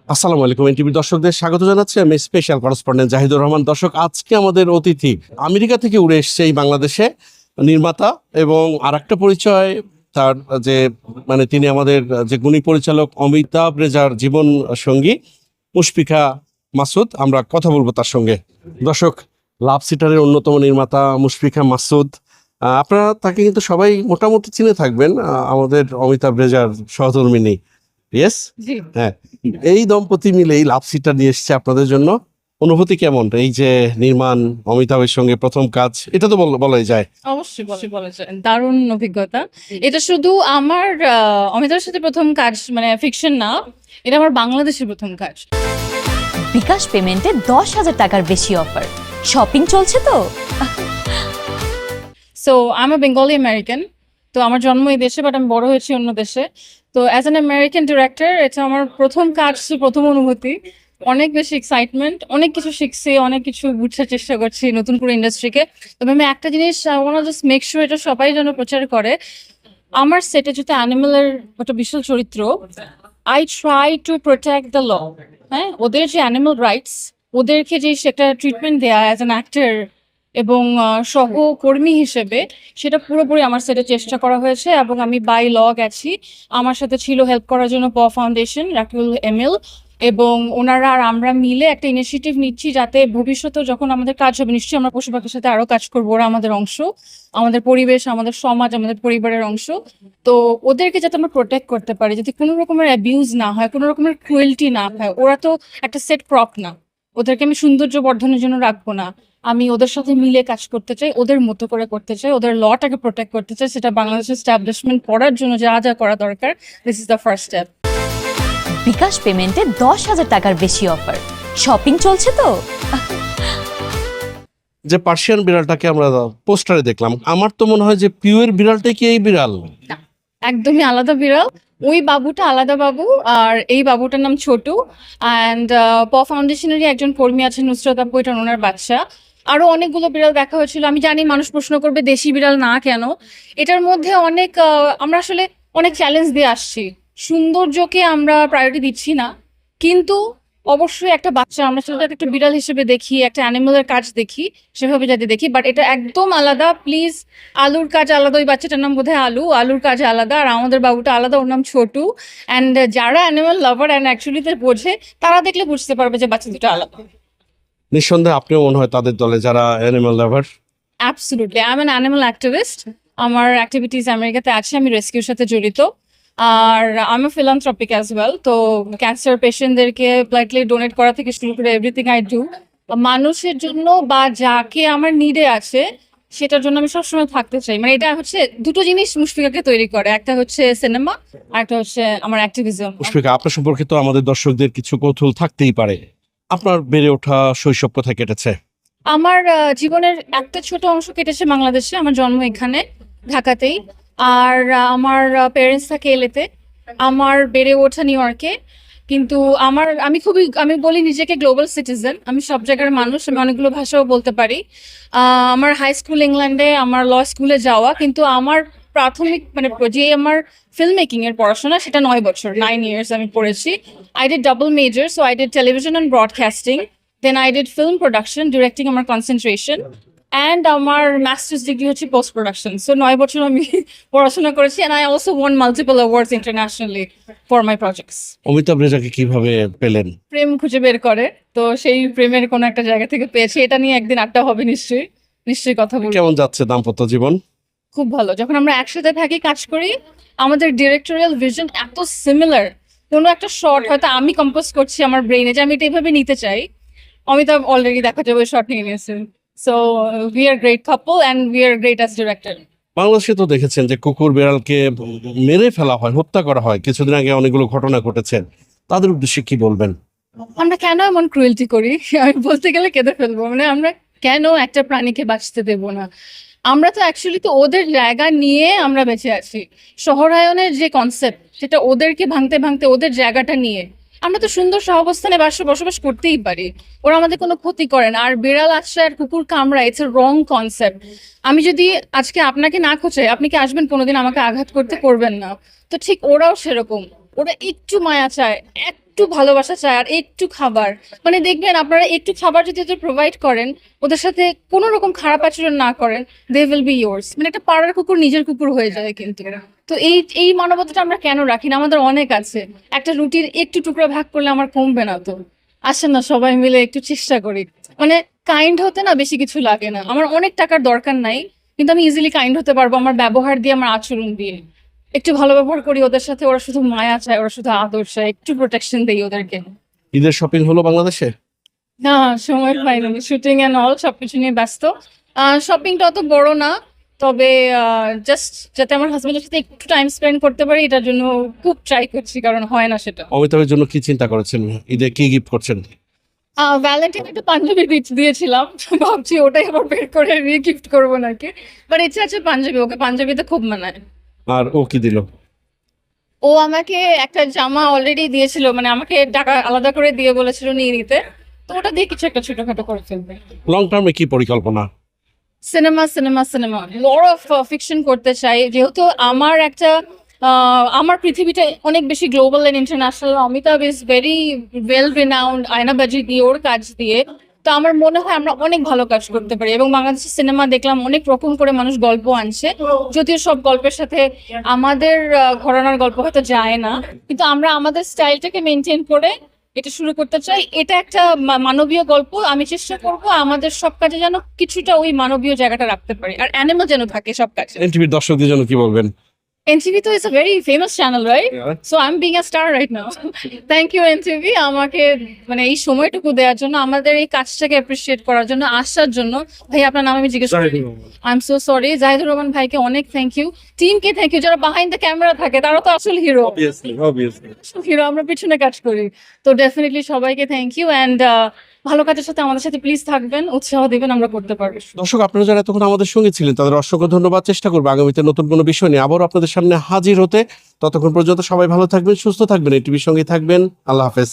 আসসালামু আলাইকুম এনটিভি দর্শকদের স্বাগত জানাচ্ছি। আমি স্পেশাল করেসপন্ডেন্ট জাহিদুর রহমান। দর্শক, আজকে আমাদের অতিথি আমেরিকা থেকে উড়ে এসছে এই বাংলাদেশে, নির্মাতা এবং আরেকটা পরিচয় তার যে তিনি আমাদের যে গুণী পরিচালক অমিতাভ রেজার জীবন সঙ্গী মুশফিকা মাসুদ। আমরা কথা বলবো তার সঙ্গে। দর্শক, লাভ সিটারের অন্যতম নির্মাতা মুশফিকা মাসুদ, আপনারা তাকে কিন্তু সবাই মোটামুটি চিনে থাকবেন, আমাদের অমিতাভ রেজার সহধর্মিণী। ইয়েস, হ্যাঁ। এই দম্পতি মিলে এই লাভ সিটটা নিয়ে এসছে আপনাদের জন্য। অনুভূতি কেমন? এই যে নির্মাণ, অমিতাভের সঙ্গে প্রথম কাজ, এটা তো বলাই যায়। অবশ্যই বলা যায়, দারুণ অভিজ্ঞতা। এটা শুধু আমার অমিতাভের সাথে প্রথম কাজ, মানে ফিকশন না, এটা আমার বাংলাদেশের প্রথম কাজ। বিকাশ পেমেন্টে 10,000 টাকার বেশি অফার, শপিং চলছে তো। So I am a Bengali American. তো আমার জন্ম এই দেশে, বাট আমি বড় হয়েছি অন্য দেশে। তো অ্যাজ অ্যান আমেরিকান ডিরেক্টর এটা আমার প্রথম কাজ, প্রথম অনুভূতি। অনেক বেশি এক্সাইটমেন্ট, অনেক কিছু শিখছি, অনেক কিছু বুঝার চেষ্টা করছি নতুন করে ইন্ডাস্ট্রিকে। তবে আমি একটা জিনিস জাস্ট মেক শিওর এটা সবাই যেন প্রচার করে। আমার সেটে যদি অ্যানিমেলের একটা বিশাল চরিত্র, I try to protect the law. হ্যাঁ, ওদের যে অ্যানিমেল রাইটস, ওদেরকে যে সেটা ট্রিটমেন্ট দেয়া অ্যাজ অ্যান অ্যাক্টর এবং সহকর্মী হিসেবে, সেটা পুরোপুরি আমার সেটে চেষ্টা করা হয়েছে। এবং আমি বাই ল গেছি, আমার সাথে ছিল হেল্প করার জন্য ফাউন্ডেশন, রাকিবুল এমএল, এবং ওনারা আর আমরা মিলে একটা ইনিশিয়েটিভ নিচ্ছি যাতে ভবিষ্যতে যখন আমাদের কাজ হবে, নিশ্চয়ই আমরা পশু পাখির সাথে আরো কাজ করবো। ওরা আমাদের অংশ, আমাদের পরিবেশ, আমাদের সমাজ, আমাদের পরিবারের অংশ। তো ওদেরকে যাতে আমরা প্রোটেক্ট করতে পারি, যাতে কোনো রকমের অ্যাবিউজ না হয়, কোনো রকমের ক্রুয়েলটি না হয়। ওরা তো একটা সেট প্রপ না, ওদেরকে আমি সৌন্দর্য বর্ধনের জন্য রাখবো না। আমি ওদের সাথে মিলে কাজ করতে চাই, ওদের মতো করে করতে চাই, ওদের লটাকে প্রোটেক্ট করতে চাই। সেটা বাংলাদেশের এস্টাবলিশমেন্ট করার জন্য যা যা করা দরকার, this is the first step. BKash পেমেন্টে 10,000 টাকার বেশি অফার, শপিং চলছে তো। যে পার্সিয়ান বিড়ালটাকে আমরা পোস্টারে দেখলাম, আমার তো মনে হয় যে পিওর বিড়ালটাই কি এই বিড়াল? একদমই আলাদা বিড়াল। ওই বাবুটা আলাদা বাবু, আর এই বাবুটার নাম ছোটু। অ্যান্ড ফাউন্ডেশনেরই একজন কর্মী আছেন, নুসরাত আপু, এটা ওনার বাচ্চা। আরো অনেকগুলো বিড়াল দেখা হয়েছিল। আমি জানি মানুষ প্রশ্ন করবে দেশি বিড়াল না কেন। এটার মধ্যে অনেক আমরা আসলে অনেক চ্যালেঞ্জ দিয়ে আসছি। সৌন্দর্যকে আমরা প্রায়োরিটি দিচ্ছি না, কিন্তু অবশ্যই একটা বাচ্চা আমরা সেটা একটা বিড়াল হিসেবে দেখি, একটা অ্যানিমেলের কাজ দেখি, সেভাবে যাতে দেখি। বাট এটা একদম আলাদা, প্লিজ। আলুর কাজ আলাদা, ওই বাচ্চাটার নাম বোধহয় আলুর কাজ আলাদা, আর আমাদের বাবুটা আলাদা, ওর নাম ছোটু। অ্যান্ড যারা অ্যানিমেল লাভার অ্যান্ড অ্যাকচুয়ালিতে বোঝে, তারা দেখলে বুঝতে পারবে যে বাচ্চা দুটো আলাদা। নিঃসন্দেহে আপনিও মনে হয় তাদের দলে, যারা animal lover. Absolutely, I am an animal activist. আমার অ্যাক্টিভিটিস আমেরিকাতে আছে, আমি রেস্কিউর সাথে জড়িত। আর আমি ফিলান্থ্রপিক অ্যাজ ওয়েল। তো ক্যান্সার পেশেন্টদেরকে ব্লাডলি ডোনেট করা থেকে শুরু করে এভরিথিং আই ডু মানুষের জন্য, বা যাকে আমার নিডে আছে সেটার জন্য আমি সবসময় থাকতে চাই। মানে এটা হচ্ছে দুটো জিনিস মুশফিকাকে তৈরি করে, একটা হচ্ছে সিনেমা, আর একটা হচ্ছে আমার অ্যাক্টিভিজম। মুশফিকা, আপনার সম্পর্কে তো আমাদের দর্শকদের কিছু কৌতূহল থাকতেই পারে। আপনার বেড়ে ওঠা শৈশব কোথায় কেটেছে? আমার জীবনের একটা ছোট অংশ কেটেছে বাংলাদেশে, আমার জন্ম এখানে ঢাকাতেই। আর আমার পেরেন্টস থাকে এলেতে। আমার বেড়ে ওঠা নিউ ইয়র্কে। কিন্তু আমি বলি নিজেকে গ্লোবাল সিটিজেন। আমি সব জায়গার মানুষ, আমি অনেকগুলো ভাষাও বলতে পারি। আমার হাই স্কুল ইংল্যান্ডে, আমার ল স্কুলে যাওয়া, কিন্তু আমার প্রাথমিক যে আমার ফিল্ম মেকিং এর পড়াশোনা, সেটা 9 বছর, 9 years আমি পড়েছি। I did double major, so I did television and broadcasting, then I did film production, directing আমার কনসেন্ট্রেশন, অ্যান্ড আমার মাস্টার্স ডিগ্রি হচ্ছে পোস্ট প্রোডাকশন। সো 9 বছর আমি পড়াশোনা করেছি, and I also won multiple awards internationally for my projects. Amitabh রেজাকে কিভাবে পেলেন? প্রেম খুঁজে বের করে, তো সেই প্রেমের কোনো একটা জায়গা থেকে পেয়েছি। এটা নিয়ে একদিন আড্ডা হবে, নিশ্চয়ই কথা বলবো। কেমন যাচ্ছে দাম্পত্য জীবন? খুব ভালো। যখন আমরা একসাথে থাকি, কাজ করি, আমাদের ডিরেক্টোরিয়াল ভিশন এত সিমিলার। কোনো একটা শর্ট হয়তো আমি কম্পোজ করছি আমার ব্রেইনে, যে আমি এটা এইভাবে নিতে চাই, অমিতাভ অলরেডি দেখা যাবে শর্ট নিয়ে নিয়েছেন। So we are great couple and we are great as director. বাংলাদেশে তো দেখেছেন যে কুকুর বিড়ালকে মেরে ফেলা হয়, হত্যা করা হয়। কিছুদিন আগে অনেকগুলো ঘটনা ঘটেছে, তাদের উদ্দেশ্যে কি বলবেন? আমরা কেন এমন ক্রুয়েলটি করি? আমি বলতে গেলে কেঁদে ফেলবো। মানে আমরা কেন একটা প্রাণীকে বাঁচতে দেবো না? আমরা তো অ্যাকচুয়ালি তো ওদের জায়গা নিয়ে আমরা বেঁচে আছি। শহরায়নের যে কনসেপ্ট, সেটা ওদেরকে ভাঙতে ভাঙতে ওদের জায়গাটা নিয়ে আমরা তো সুন্দর সহাবস্থানে বসবাস করতেই পারি। ওরা আমাদের কোনো ক্ষতি করে না। আর বিড়াল আশ্রয় আর কুকুর কামড়ায়, ইটস এ রং কনসেপ্ট। আমি যদি আজকে আপনাকে না খোঁচাই, আপনি কি আসবেন কোনোদিন আমাকে আঘাত করতে? করবেন না। তো ঠিক ওরাও সেরকম, ওরা একটু মায়া চায়, একটু ভালোবাসা চায় আর একটু খাবার, মানে দেখবেন আপনারা একটু খাবার যদি ওদের প্রোভাইড করেন, ওদের সাথে কোনো রকম খারাপ আচরণ না করেন, দে উইল বি ইয়োর্স। মানে একটা পাড়ার কুকুর নিজের কুকুর হয়ে যায় কিন্তু। তো এই মানবতাটা আমরা কেন রাখি না? আমাদের অনেক আছে। একটা রুটির একটু টুকরা ভাগ করলে আমার কমবে না তো? আসেন না সবাই মিলে একটু চেষ্টা করি। মানে কাইন্ড হতে না বেশি কিছু লাগে না। আমার অনেক টাকার দরকার নাই, কিন্তু আমি ইজিলি কাইন্ড হতে পারবো আমার ব্যবহার দিয়ে, আমার আচরণ দিয়ে। একটু ভালো ব্যবহার করি ওদের সাথে, ওরা শুধু মায়া চায়, ওরা শুধু আদর চায়, একটু প্রোটেকশন দেই ওদেরকে। ঈদের শপিং হলো বাংলাদেশে? না, সময় পাইনি, শুটিং এন্ড অল সবকিছু নিয়ে ব্যস্ত। শপিংটা অত বড় না, তবে জাস্ট যাতে আমার হাজবেন্ডের সাথে একটু টাইম স্পেন্ড করতে পারি, এটার জন্য খুব ট্রাই করছি, কারণ হয় না সেটা। অমিতাভের জন্য কি চিন্তা করেছেন? ঈদে কি গিফট করছেন? ভ্যালেন্টাইন একটা পাঞ্জাবি দিয়েছিলাম, ভাবছি ওটাই আবার বের করে রিগিফট করবো নাকি, বাট ইচ্ছা আছে পাঞ্জাবি, ওকে পাঞ্জাবিতে খুব মানায়। আর ও কি দিল? ও আমাকে একটা জামা অলরেডি দিয়েছিল, মানে আমাকে টাকা আলাদা করে দিয়ে বলেছিল নিয়ে নিতে, তো ওটা দিয়ে কিছু একটা ছোটখাটো করে ফেলবে। লং টার্মে কি পরিকল্পনা? সিনেমা লট অফ ফিকশন করতে চাই, যেহেতু আমার একটা আমার পৃথিবীটা অনেক বেশি global and international. Amitabh is very well renowned Aynabaji দিয়ে, ওর কাজ দিয়ে। তো আমার মনে হয় আমরা অনেক ভালো কাজ করতে পারি, এবং বাংলাদেশের সিনেমা দেখলাম অনেক রকম করে মানুষ গল্প আনছে, যদিও সব গল্পের সাথে আমাদের ঘরানার গল্প হয়তো যায় না, কিন্তু আমরা আমাদের স্টাইলটাকে মেনটেন করে এটা শুরু করতে চাই। এটা একটা মানবীয় গল্প, আমি চেষ্টা করব আমাদের সব কাজে যেন কিছুটা ওই মানবীয় জায়গাটা রাখতে পারি, আর অ্যানিমাল যেন থাকে সব কাজে। এনটিভির দর্শকদের জন্য কি বলবেন? NTV তো is a very famous channel, right? So I'm being a star right now. Thank you NTV, আমাকে মানে এই সময়টুকু দেওয়ার জন্য, আমাদের এই কাজটাকে অ্যাপ্রিসিয়েট করার জন্য, আসার জন্য। ভাই আপনার নাম আমি জিজ্ঞেস করি। I am so sorry. Zahidur Rahman ভাইকে অনেক থ্যাংক ইউ, টিমকে থ্যাংক ইউ, যারা বিহাইন্ড দ্য ক্যামেরা থাকে তারা তো আসল হিরো। হিরো আমরা পিছনে কাজ করি। তো ডেফিনেটলি সবাইকে থ্যাংক ইউ, অ্যান্ড ভালো কাজের সাথে আমাদের সাথে প্লিজ থাকবেন, উৎসাহ দিবেন, আমরা করতে পারবো। দর্শক, আপনারা যারা এতক্ষণ আমাদের সঙ্গে ছিলেন তাদের অসংখ্য ধন্যবাদ। চেষ্টা করবো আগামীতে নতুন কোনো বিষয় নিয়ে আবারও আপনাদের সামনে হাজির হতে। ততক্ষণ পর্যন্ত সবাই ভালো থাকবেন, সুস্থ থাকবেন, এই টিভির সঙ্গে থাকবেন। আল্লাহ হাফেজ।